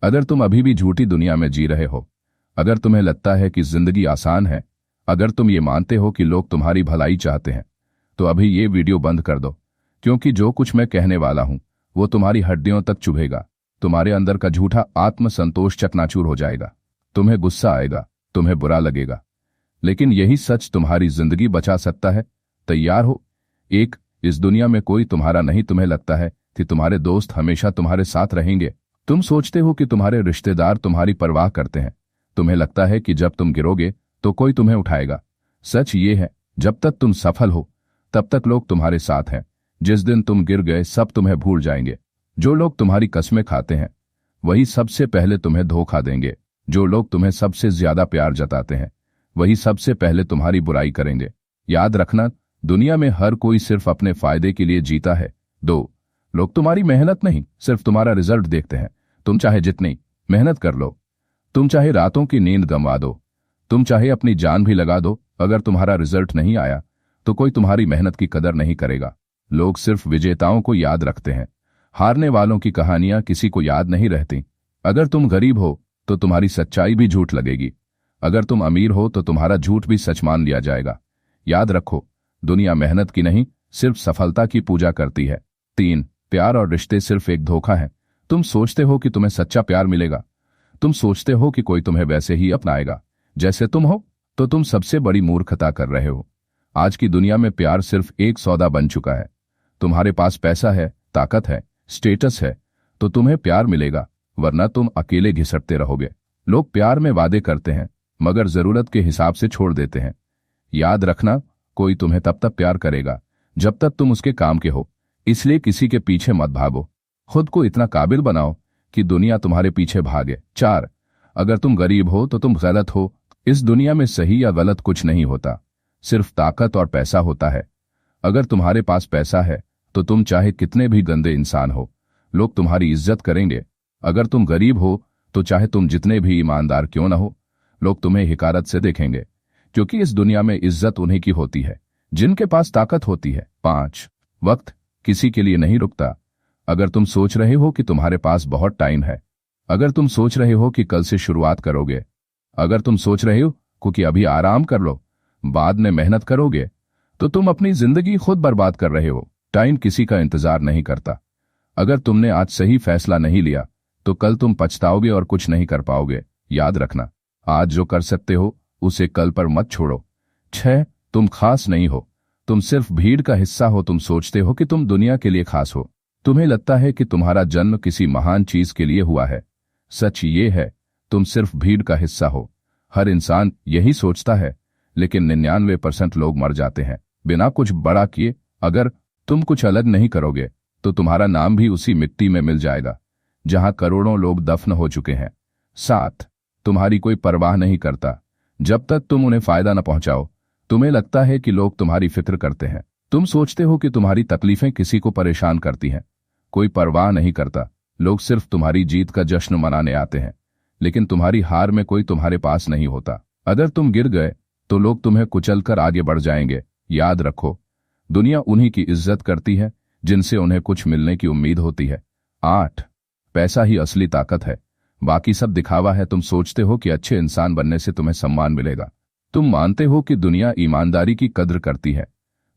अगर तुम अभी भी झूठी दुनिया में जी रहे हो, अगर तुम्हें लगता है कि जिंदगी आसान है, अगर तुम ये मानते हो कि लोग तुम्हारी भलाई चाहते हैं, तो अभी ये वीडियो बंद कर दो, क्योंकि जो कुछ मैं कहने वाला हूं वो तुम्हारी हड्डियों तक चुभेगा। तुम्हारे अंदर का झूठा आत्मसंतोष चकनाचूर हो जाएगा। तुम्हें गुस्सा आएगा, तुम्हें बुरा लगेगा, लेकिन यही सच तुम्हारी जिंदगी बचा सकता है। तैयार हो? एक, इस दुनिया में कोई तुम्हारा नहीं। तुम्हें लगता है कि तुम्हारे दोस्त हमेशा तुम्हारे साथ रहेंगे। तुम सोचते हो कि तुम्हारे रिश्तेदार तुम्हारी परवाह करते हैं। तुम्हें लगता है कि जब तुम गिरोगे तो कोई तुम्हें उठाएगा। सच ये है, जब तक तुम सफल हो तब तक लोग तुम्हारे साथ हैं। जिस दिन तुम गिर गए सब तुम्हें भूल जाएंगे। जो लोग तुम्हारी कस्में खाते हैं वही सबसे पहले तुम्हें धोखा देंगे। जो लोग तुम्हें सबसे ज्यादा प्यार जताते हैं वही सबसे पहले तुम्हारी बुराई करेंगे। याद रखना, दुनिया में हर कोई सिर्फ अपने फायदे के लिए जीता है। 2, लोग तुम्हारी मेहनत नहीं, सिर्फ तुम्हारा रिजल्ट देखते हैं। तुम चाहे जितनी मेहनत कर लो, तुम चाहे रातों की नींद गंवा दो, तुम चाहे अपनी जान भी लगा दो, अगर तुम्हारा रिजल्ट नहीं आया तो कोई तुम्हारी मेहनत की कदर नहीं करेगा। लोग सिर्फ विजेताओं को याद रखते हैं। हारने वालों की कहानियां किसी को याद नहीं रहती। अगर तुम गरीब हो तो तुम्हारी सच्चाई भी झूठ लगेगी। अगर तुम अमीर हो तो तुम्हारा झूठ भी सच मान लिया जाएगा। याद रखो, दुनिया मेहनत की नहीं, सिर्फ सफलता की पूजा करती है। 3, प्यार और रिश्ते सिर्फ एक धोखा है। तुम सोचते हो कि तुम्हें सच्चा प्यार मिलेगा, तुम सोचते हो कि कोई तुम्हें वैसे ही अपनाएगा जैसे तुम हो, तो तुम सबसे बड़ी मूर्खता कर रहे हो। आज की दुनिया में प्यार सिर्फ एक सौदा बन चुका है। तुम्हारे पास पैसा है, ताकत है, स्टेटस है तो तुम्हें प्यार मिलेगा, वरना तुम अकेले घिसटते रहोगे। लोग प्यार में वादे करते हैं मगर जरूरत के हिसाब से छोड़ देते हैं। याद रखना, कोई तुम्हें तब तक प्यार करेगा जब तक तुम उसके काम के हो। इसलिए किसी के पीछे मत भागो, खुद को इतना काबिल बनाओ कि दुनिया तुम्हारे पीछे भागे। 4, अगर तुम गरीब हो तो तुम गलत हो। इस दुनिया में सही या गलत कुछ नहीं होता, सिर्फ ताकत और पैसा होता है। अगर तुम्हारे पास पैसा है तो तुम चाहे कितने भी गंदे इंसान हो, लोग तुम्हारी इज्जत करेंगे। अगर तुम गरीब हो तो चाहे तुम जितने भी ईमानदार क्यों न हो, लोग तुम्हें हिकारत से देखेंगे, क्योंकि इस दुनिया में इज्जत उन्हीं की होती है जिनके पास ताकत होती है। 5, वक्त किसी के लिए नहीं रुकता। अगर तुम सोच रहे हो कि तुम्हारे पास बहुत टाइम है, अगर तुम सोच रहे हो कि कल से शुरुआत करोगे, अगर तुम सोच रहे हो कि अभी आराम कर लो, बाद में मेहनत करोगे, तो तुम अपनी जिंदगी खुद बर्बाद कर रहे हो। टाइम किसी का इंतजार नहीं करता। अगर तुमने आज सही फैसला नहीं लिया तो कल तुम पछताओगे और कुछ नहीं कर पाओगे। याद रखना, आज जो कर सकते हो उसे कल पर मत छोड़ो। 6, तुम खास नहीं हो, तुम सिर्फ भीड़ का हिस्सा हो। तुम सोचते हो कि तुम दुनिया के लिए खास हो। तुम्हें लगता है कि तुम्हारा जन्म किसी महान चीज के लिए हुआ है। सच ये है, तुम सिर्फ भीड़ का हिस्सा हो। हर इंसान यही सोचता है, लेकिन 99% लोग मर जाते हैं बिना कुछ बड़ा किए। अगर तुम कुछ अलग नहीं करोगे तो तुम्हारा नाम भी उसी मिट्टी में मिल जाएगा जहां करोड़ों लोग दफन हो चुके हैं। 7, तुम्हारी कोई परवाह नहीं करता जब तक तुम उन्हें फायदा न पहुंचाओ। तुम्हें लगता है कि लोग तुम्हारी फिक्र करते हैं। तुम सोचते हो कि तुम्हारी तकलीफें किसी को परेशान करती हैं। कोई परवाह नहीं करता। लोग सिर्फ तुम्हारी जीत का जश्न मनाने आते हैं, लेकिन तुम्हारी हार में कोई तुम्हारे पास नहीं होता। अगर तुम गिर गए तो लोग तुम्हें कुचलकर आगे बढ़ जाएंगे। याद रखो, दुनिया उन्हीं की इज्जत करती है जिनसे उन्हें कुछ मिलने की उम्मीद होती है। 8, पैसा ही असली ताकत है, बाकी सब दिखावा है। तुम सोचते हो कि अच्छे इंसान बनने से तुम्हें सम्मान मिलेगा। तुम मानते हो कि दुनिया ईमानदारी की कद्र करती है,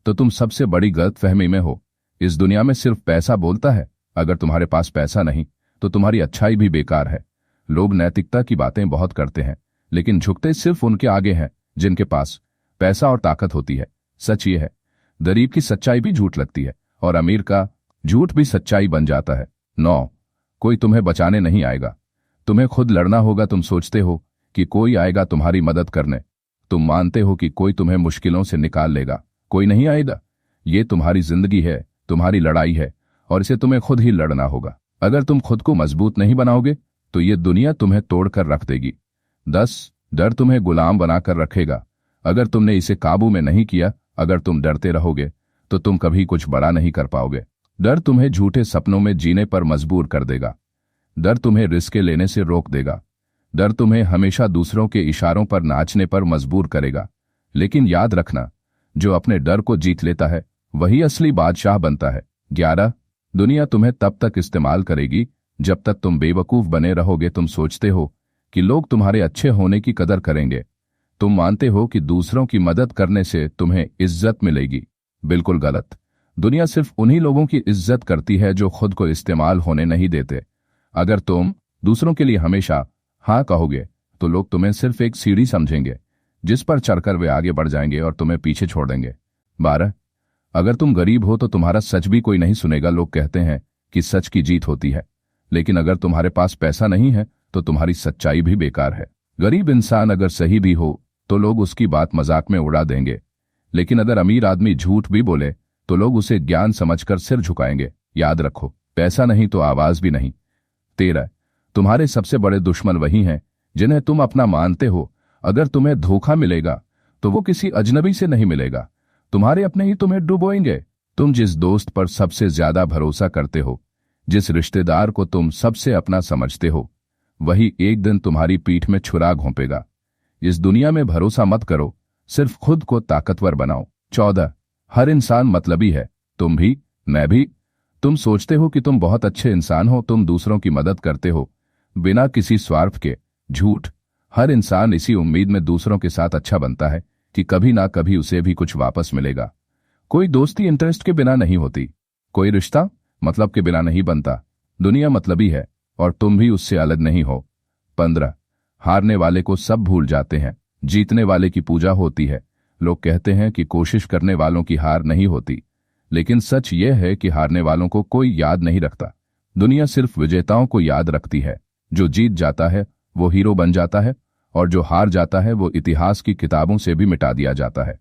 तो तुम सबसे बड़ी गलतफहमी में हो। इस दुनिया में सिर्फ पैसा बोलता है। अगर तुम्हारे पास पैसा नहीं तो तुम्हारी अच्छाई भी बेकार है। लोग नैतिकता की बातें बहुत करते हैं, लेकिन झुकते सिर्फ उनके आगे हैं जिनके पास पैसा और ताकत होती है। सच ये है, गरीब की सच्चाई भी झूठ लगती है और अमीर का झूठ भी सच्चाई बन जाता है। 9, कोई तुम्हें बचाने नहीं आएगा, तुम्हें खुद लड़ना होगा। तुम सोचते हो कि कोई आएगा तुम्हारी मदद करने, तुम मानते हो कि कोई तुम्हें मुश्किलों से निकाल लेगा। कोई नहीं आएगा। ये तुम्हारी जिंदगी है, तुम्हारी लड़ाई है और इसे तुम्हें खुद ही लड़ना होगा। अगर तुम खुद को मजबूत नहीं बनाओगे तो ये दुनिया तुम्हें तोड़कर रख देगी। 10, डर तुम्हें गुलाम बनाकर रखेगा। अगर तुमने इसे काबू में नहीं किया, अगर तुम डरते रहोगे तो तुम कभी कुछ बड़ा नहीं कर पाओगे। डर तुम्हें झूठे सपनों में जीने पर मजबूर कर देगा। डर तुम्हें रिस्क लेने से रोक देगा। डर तुम्हें हमेशा दूसरों के इशारों पर नाचने पर मजबूर करेगा। लेकिन याद रखना, जो अपने डर को जीत लेता है वही असली बादशाह बनता है। 11, दुनिया तुम्हें तब तक इस्तेमाल करेगी जब तक तुम बेवकूफ बने रहोगे, तुम सोचते हो कि लोग तुम्हारे अच्छे होने की कदर करेंगे। तुम मानते हो कि दूसरों की मदद करने से तुम्हें इज्जत मिलेगी। बिल्कुल गलत। दुनिया सिर्फ उन्हीं लोगों की इज्जत करती है जो खुद को इस्तेमाल होने नहीं देते। अगर तुम दूसरों के लिए हमेशा हाँ कहोगे तो लोग तुम्हें सिर्फ एक सीढ़ी समझेंगे जिस पर चढ़कर वे आगे बढ़ जाएंगे और तुम्हें पीछे छोड़ देंगे। 12, अगर तुम गरीब हो तो तुम्हारा सच भी कोई नहीं सुनेगा। लोग कहते हैं कि सच की जीत होती है, लेकिन अगर तुम्हारे पास पैसा नहीं है तो तुम्हारी सच्चाई भी बेकार है। गरीब इंसान अगर सही भी हो तो लोग उसकी बात मजाक में उड़ा देंगे, लेकिन अगर अमीर आदमी झूठ भी बोले तो लोग उसे ज्ञान समझकर सिर झुकाएंगे। याद रखो, पैसा नहीं तो आवाज भी नहीं। 13, तुम्हारे सबसे बड़े दुश्मन वही हैं जिन्हें तुम अपना मानते हो। अगर तुम्हें धोखा मिलेगा तो वो किसी अजनबी से नहीं मिलेगा, तुम्हारे अपने ही तुम्हें डुबोएंगे। तुम जिस दोस्त पर सबसे ज्यादा भरोसा करते हो, जिस रिश्तेदार को तुम सबसे अपना समझते हो, वही एक दिन तुम्हारी पीठ में छुरा घोंपेगा। इस दुनिया में भरोसा मत करो, सिर्फ खुद को ताकतवर बनाओ। 14, हर इंसान मतलबी है, तुम भी, मैं भी। तुम सोचते हो कि तुम बहुत अच्छे इंसान हो, तुम दूसरों की मदद करते हो बिना किसी स्वार्थ के। झूठ। हर इंसान इसी उम्मीद में दूसरों के साथ अच्छा बनता है कि कभी ना कभी उसे भी कुछ वापस मिलेगा। कोई दोस्ती इंटरेस्ट के बिना नहीं होती, कोई रिश्ता मतलब के बिना नहीं बनता। दुनिया मतलबी है और तुम भी उससे अलग नहीं हो। 15, हारने वाले को सब भूल जाते हैं, जीतने वाले की पूजा होती है। लोग कहते हैं कि कोशिश करने वालों की हार नहीं होती, लेकिन सच यह है कि हारने वालों को कोई याद नहीं रखता। दुनिया सिर्फ विजेताओं को याद रखती है। जो जीत जाता है वो हीरो बन जाता है, और जो हार जाता है वो इतिहास की किताबों से भी मिटा दिया जाता है।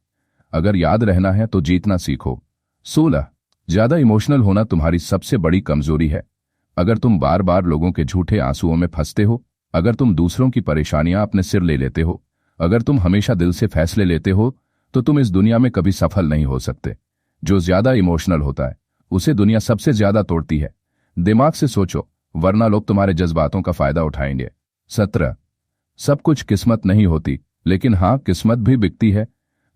अगर याद रहना है तो जीतना सीखो। 16, ज्यादा इमोशनल होना तुम्हारी सबसे बड़ी कमजोरी है। अगर तुम बार बार लोगों के झूठे आंसुओं में फंसते हो, अगर तुम दूसरों की परेशानियां अपने सिर ले लेते हो, अगर तुम हमेशा दिल से फैसले लेते हो, तो तुम इस दुनिया में कभी सफल नहीं हो सकते। जो ज्यादा इमोशनल होता है उसे दुनिया सबसे ज्यादा तोड़ती है। दिमाग से सोचो, वरना लोग तुम्हारे जज्बातों का फायदा उठाएंगे। 17, सब कुछ किस्मत नहीं होती, लेकिन हाँ, किस्मत भी बिकती है।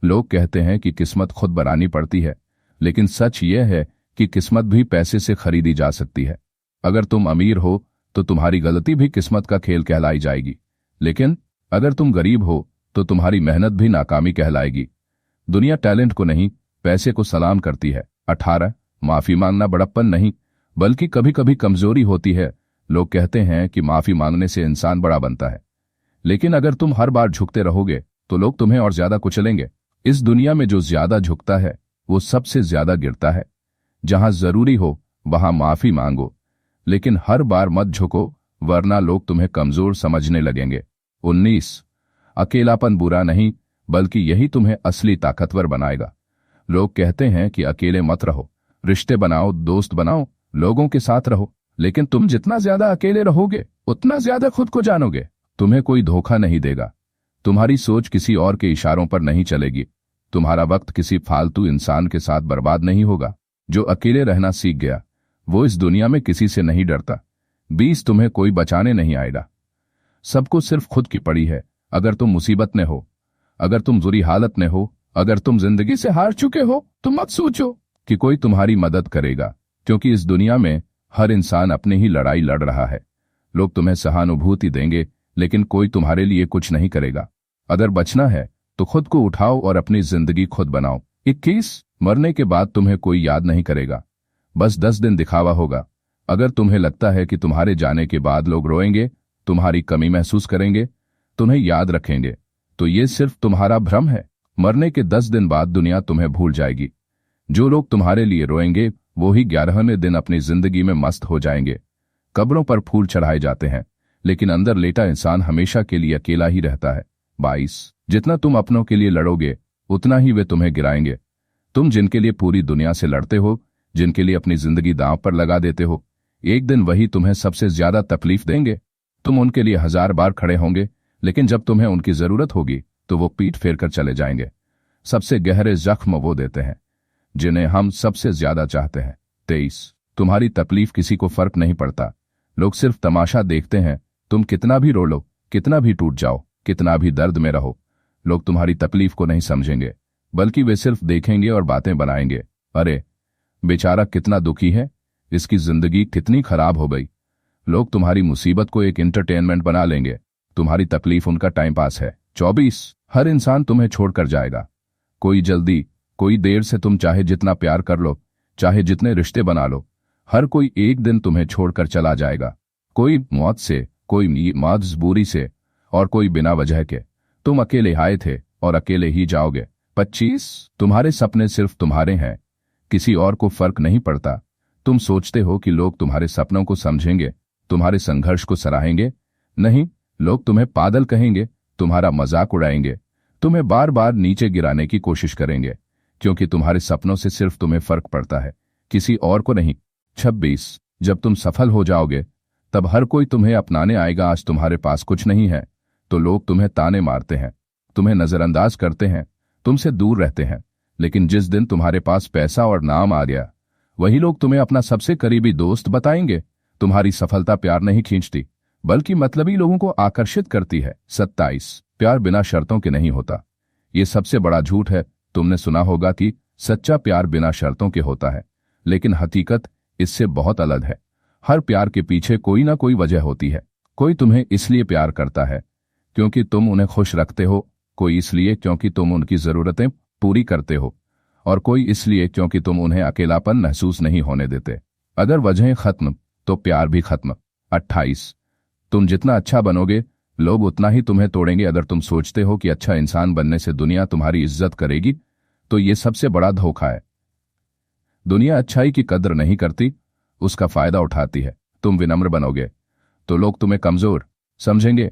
लोग कहते हैं कि किस्मत खुद बनानी पड़ती है, लेकिन सच यह है कि किस्मत भी पैसे से खरीदी जा सकती है। अगर तुम अमीर हो तो तुम्हारी गलती भी किस्मत का खेल कहलाई जाएगी, लेकिन अगर तुम गरीब हो तो तुम्हारी मेहनत भी नाकामी कहलाएगी। दुनिया टैलेंट को नहीं, पैसे को सलाम करती है। 18, माफी मांगना बड़प्पन नहीं, बल्कि कभी कभी कमजोरी होती है। लोग कहते हैं कि माफी मांगने से इंसान बड़ा बनता है, लेकिन अगर तुम हर बार झुकते रहोगे तो लोग तुम्हें और ज्यादा कुचलेंगे। इस दुनिया में जो ज्यादा झुकता है वो सबसे ज्यादा गिरता है। जहां जरूरी हो वहां माफी मांगो, लेकिन हर बार मत झुको, वरना लोग तुम्हें कमजोर समझने लगेंगे। 19, अकेलापन बुरा नहीं, बल्कि यही तुम्हें असली ताकतवर बनाएगा। लोग कहते हैं कि अकेले मत रहो, रिश्ते बनाओ, दोस्त बनाओ, लोगों के साथ रहो, लेकिन तुम जितना ज्यादा अकेले रहोगे उतना ज्यादा खुद को जानोगे। तुम्हें कोई धोखा नहीं देगा, तुम्हारी सोच किसी और के इशारों पर नहीं चलेगी, तुम्हारा वक्त किसी फालतू इंसान के साथ बर्बाद नहीं होगा। जो अकेले रहना सीख गया वो इस दुनिया में किसी से नहीं डरता। 20, तुम्हें कोई बचाने नहीं आएगा, सबको सिर्फ खुद की पड़ी है। अगर तुम मुसीबत में हो, अगर तुम बुरी हालत में हो, अगर तुम जिंदगी से हार चुके हो, तो मत सोचो कि कोई तुम्हारी मदद करेगा, क्योंकि इस दुनिया में हर इंसान अपनी ही लड़ाई लड़ रहा है। लोग तुम्हें सहानुभूति देंगे, लेकिन कोई तुम्हारे लिए कुछ नहीं करेगा। अगर बचना है तो खुद को उठाओ और अपनी जिंदगी खुद बनाओ। 21, मरने के बाद तुम्हें कोई याद नहीं करेगा, बस 10 दिन दिखावा होगा। अगर तुम्हें लगता है कि तुम्हारे जाने के बाद लोग रोएंगे, तुम्हारी कमी महसूस करेंगे, तुम्हें याद रखेंगे, तो ये सिर्फ तुम्हारा भ्रम है। मरने के 10 दिन बाद दुनिया तुम्हें भूल जाएगी। जो लोग तुम्हारे लिए रोएंगे वो ही 11वें दिन अपनी जिंदगी में मस्त हो जाएंगे। कब्रों पर फूल चढ़ाए जाते हैं, लेकिन अंदर लेटा इंसान हमेशा के लिए अकेला ही रहता है। 22, जितना तुम अपनों के लिए लड़ोगे उतना ही वे तुम्हें गिराएंगे। तुम जिनके लिए पूरी दुनिया से लड़ते हो, जिनके लिए अपनी जिंदगी दांव पर लगा देते हो, एक दिन वही तुम्हें सबसे ज्यादा तकलीफ देंगे। तुम उनके लिए 1000 बार खड़े होंगे, लेकिन जब तुम्हें उनकी जरूरत होगी तो वो पीठ फेर कर चले जाएंगे। सबसे गहरे जख्म वो देते हैं जिन्हें हम सबसे ज्यादा चाहते हैं। 23, तुम्हारी तकलीफ किसी को फर्क नहीं पड़ता, लोग सिर्फ तमाशा देखते हैं। तुम कितना भी रो लो, कितना भी टूट जाओ, कितना भी दर्द में रहो, लोग तुम्हारी तकलीफ को नहीं समझेंगे, बल्कि वे सिर्फ देखेंगे और बातें बनाएंगे। अरे बेचारा कितना दुखी है, इसकी जिंदगी कितनी खराब हो गई। लोग तुम्हारी मुसीबत को एक एंटरटेनमेंट बना लेंगे, तुम्हारी तकलीफ उनका टाइम पास है। 24 हर इंसान तुम्हें छोड़कर जाएगा, कोई जल्दी कोई देर से। तुम चाहे जितना प्यार कर लो, चाहे जितने रिश्ते बना लो, हर कोई एक दिन तुम्हें छोड़कर चला जाएगा। कोई मौत से, कोई मजबूरी से, और कोई बिना वजह के। तुम अकेले आए थे और अकेले ही जाओगे। 25 तुम्हारे सपने सिर्फ तुम्हारे हैं, किसी और को फर्क नहीं पड़ता। तुम सोचते हो कि लोग तुम्हारे सपनों को समझेंगे, तुम्हारे संघर्ष को सराहेंगे। नहीं, लोग तुम्हें पागल कहेंगे, तुम्हारा मजाक उड़ाएंगे, तुम्हें बार बार नीचे गिराने की कोशिश करेंगे, क्योंकि तुम्हारे सपनों से सिर्फ तुम्हें फर्क पड़ता है, किसी और को नहीं। 26 जब तुम सफल हो जाओगे तब हर कोई तुम्हें अपनाने आएगा। आज तुम्हारे पास कुछ नहीं है तो लोग तुम्हें ताने मारते हैं, तुम्हें नजरअंदाज करते हैं, तुमसे दूर रहते हैं। लेकिन जिस दिन तुम्हारे पास पैसा और नाम आ गया, वही लोग तुम्हें अपना सबसे करीबी दोस्त बताएंगे। तुम्हारी सफलता प्यार नहीं खींचती, बल्कि मतलबी लोगों को आकर्षित करती है। 27 प्यार बिना शर्तों के नहीं होता, ये सबसे बड़ा झूठ है। तुमने सुना होगा कि सच्चा प्यार बिना शर्तों के होता है, लेकिन हकीकत इससे बहुत अलग है। हर प्यार के पीछे कोई ना कोई वजह होती है। कोई तुम्हें इसलिए प्यार करता है क्योंकि तुम उन्हें खुश रखते हो, कोई इसलिए क्योंकि तुम उनकी जरूरतें पूरी करते हो, और कोई इसलिए क्योंकि तुम उन्हें अकेलापन महसूस नहीं होने देते। अगर वजहें खत्म तो प्यार भी खत्म। 28 तुम जितना अच्छा बनोगे, लोग उतना ही तुम्हें तोड़ेंगे। अगर तुम सोचते हो कि अच्छा इंसान बनने से दुनिया तुम्हारी इज्जत करेगी, तो ये सबसे बड़ा धोखा है। दुनिया अच्छाई की कद्र नहीं करती, उसका फायदा उठाती है। तुम विनम्र बनोगे तो लोग तुम्हें कमजोर समझेंगे,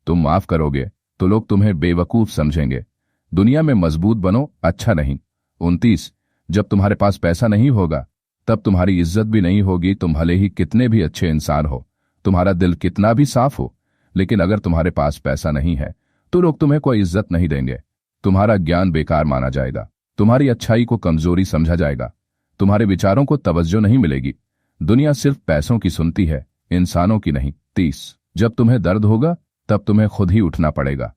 तुम माफ करोगे तो लोग तुम्हें बेवकूफ समझेंगे। दुनिया में मजबूत बनो, अच्छा नहीं। 29 जब तुम्हारे पास पैसा नहीं होगा, तब तुम्हारी इज्जत भी नहीं होगी। तुम भले ही कितने भी अच्छे इंसान हो, तुम्हारा दिल कितना भी साफ हो, लेकिन अगर तुम्हारे पास पैसा नहीं है तो लोग तुम्हें कोई इज्जत नहीं देंगे। तुम्हारा ज्ञान बेकार माना जाएगा, तुम्हारी अच्छाई को कमजोरी समझा जाएगा, तुम्हारे विचारों को तवज्जो नहीं मिलेगी। दुनिया सिर्फ पैसों की सुनती है, इंसानों की नहीं। 30 जब तुम्हें दर्द होगा, तब तुम्हें खुद ही उठना पड़ेगा,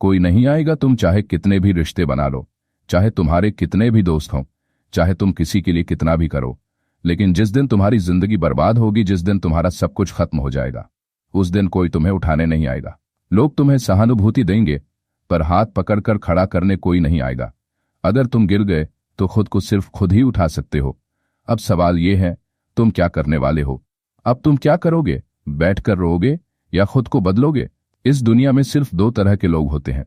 कोई नहीं आएगा। तुम चाहे कितने भी रिश्ते बना लो, चाहे तुम्हारे कितने भी दोस्त हों, चाहे तुम किसी के लिए कितना भी करो, लेकिन जिस दिन तुम्हारी जिंदगी बर्बाद होगी, जिस दिन तुम्हारा सब कुछ खत्म हो जाएगा, उस दिन कोई तुम्हें उठाने नहीं आएगा। लोग तुम्हें सहानुभूति देंगे, पर हाथ पकड़कर खड़ा करने कोई नहीं आएगा। अगर तुम गिर गए तो खुद को सिर्फ खुद ही उठा सकते हो। अब सवाल यह है, तुम क्या करने वाले हो? अब तुम क्या करोगे? बैठकर रोओगे या खुद को बदलोगे? इस दुनिया में सिर्फ दो तरह के लोग होते हैं,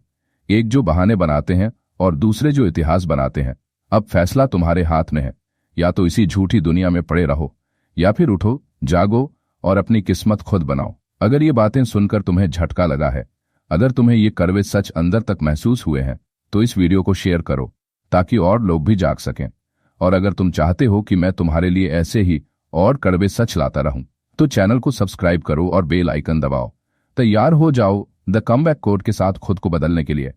एक जो बहाने बनाते हैं और दूसरे जो इतिहास बनाते हैं। अब फैसला तुम्हारे हाथ में है, या तो इसी झूठी दुनिया में पड़े रहो, या फिर उठो, जागो और अपनी किस्मत खुद बनाओ। अगर ये बातें सुनकर तुम्हें झटका लगा है, अगर तुम्हें ये कड़वे सच अंदर तक महसूस हुए हैं, तो इस वीडियो को शेयर करो ताकि और लोग भी जाग सकें। और अगर तुम चाहते हो कि मैं तुम्हारे लिए ऐसे ही और कड़वे सच लाता रहूं, तो चैनल को सब्सक्राइब करो और बेल आइकन दबाओ। तैयार हो जाओ द कमबैक कोड के साथ खुद को बदलने के लिए।